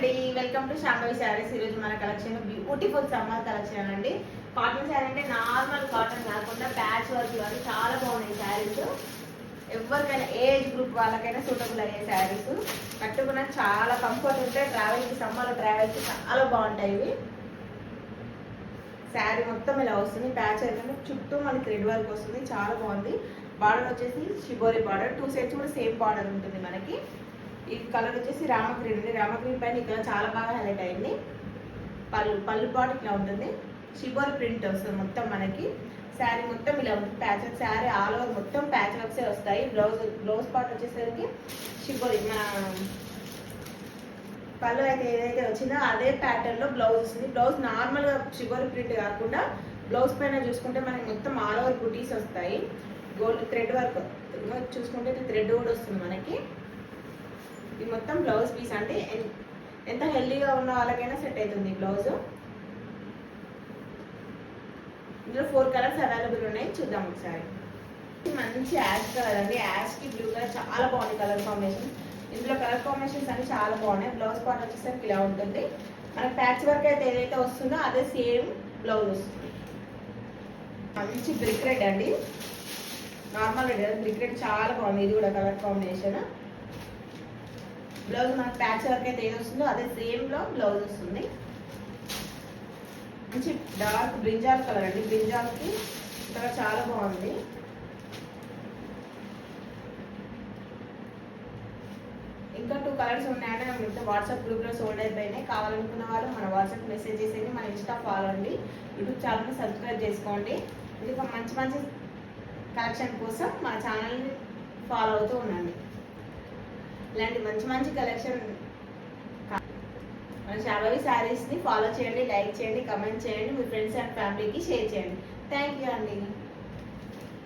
అండి, welcome to Shambhavi saris. ఈరోజు మన కలెక్షన్ బ్యూటిఫుల్ సమ్మర్ కలెక్షన్ అండి. కాటన్ శారీ అంటే నార్మల్ కాటన్ కాకుండా ప్యాచ్ వర్క్ కానీ చాలా బాగున్నాయి శారీస్. ఎవరికైనా ఏజ్ గ్రూప్ వాళ్ళకైనా సూటబుల్ అయ్యే శారీస్. కట్టుకున్న చాలా కంఫర్ట్ ఉంటాయి. ట్రావెల్కి సమ్మర్లో ట్రావెల్కి చాలా బాగుంటాయి ఇవి. శారీ మొత్తం ఇలా వస్తుంది. ప్యాచ్ అయితే చుట్టూ మనకి థ్రెడ్ వర్క్ వస్తుంది, చాలా బాగుంది. బార్డర్ వచ్చేసి షిబోరి బార్డర్, 2 సైడ్స్ కూడా సేమ్ బార్డర్ ఉంటుంది మనకి. ఈ కలర్ వచ్చేసి రామగ్రీన్ అండి. రామగ్రీన్ పైన ఇక్కడ చాలా బాగా హైలైట్ అయింది. పళ్ళు పాటు ఇట్లా ఉంటుంది. షిబోరి ప్రింట్ వస్తుంది మొత్తం మనకి. శారీ మొత్తం ఇలా ఉంటుంది. ప్యాచ్ శారీ ఆల్ ఓవర్ మొత్తం ప్యాచ్ వర్క్సే వస్తాయి. బ్లౌజ్ పార్ట్ వచ్చేసరికి షిబోరి మన పళ్ళు అయితే ఏదైతే వచ్చిందో అదే ప్యాటర్న్ లో బ్లౌజ్ వస్తుంది. బ్లౌజ్ నార్మల్ గా షిబోరి ప్రింట్ కాకుండా బ్లౌజ్ పైన చూసుకుంటే మనకి మొత్తం ఆల్ ఓవర్ బుటీస్ వస్తాయి. గోల్డ్ థ్రెడ్ వర్క్ చూసుకుంటే థ్రెడ్ కూడా వస్తుంది మనకి. ఇది మొత్తం బ్లౌజ్ పీస్ అంటే ఎంత హెల్దీగా ఉన్న వాళ్ళకైనా సెట్ అవుతుంది ఈ బ్లౌజ్. ఇందులో 4 కలర్స్ అవైలబుల్ ఉన్నాయి, చూద్దాం ఒకసారి. మంచి యాష్ కలర్ అండి. యాష్ కి బ్లూ కలర్ చాలా బాగుంది కలర్ కాంబినేషన్. ఇందులో కలర్ కాంబినేషన్స్ అన్ని చాలా బాగున్నాయి. బ్లౌజ్ పార్ట్ వచ్చేసరికి ఇలా ఉంటుంది. మనకి ప్యాచ్ వర్క్ అయితే ఏదైతే వస్తుందో అదే సేమ్ బ్లౌజ్ వస్తుంది. మంచి బ్రిక్ రెడ్ అండి, నార్మల్ రెడ్, బ్రిక్ రెడ్ చాలా బాగుంది. ఇది కూడా కలర్ కాంబినేషన్. బ్లౌజ్ మనకి ప్యాచ్ వర్క్ అయితే ఏది వస్తుందో అదే సేమ్ లో బ్లౌజ్ వస్తుంది. మంచి డార్క్ బ్రింజాల్ కలర్ అండి. బ్రింజాల్కి కలర్ చాలా బాగుంది. ఇంకా 2 కలర్స్ ఉన్నాయంటే మనకి వాట్సాప్ గ్రూప్లో సోల్డ్ అయిపోయినాయి. కావాలనుకున్న వాళ్ళు మన వాట్సాప్ మెసేజ్ చేసేయండి. మన ఇన్స్టా ఫాలో అండి. యూట్యూబ్ ఛానల్ని సబ్స్క్రైబ్ చేసుకోండి. ఇంకా మంచి మంచి కలెక్షన్ కోసం మన ఛానల్ని ఫాలో అవుతూ ఉండండి. ఇలాంటి మంచి మంచి కలెక్షన్ మన శాంభవి శారీస్ని ఫాలో చేయండి, లైక్ చేయండి, కమెంట్ చేయండి, మీ ఫ్రెండ్స్ అండ్ ఫ్యామిలీకి షేర్ చేయండి. థ్యాంక్ యూ అండి.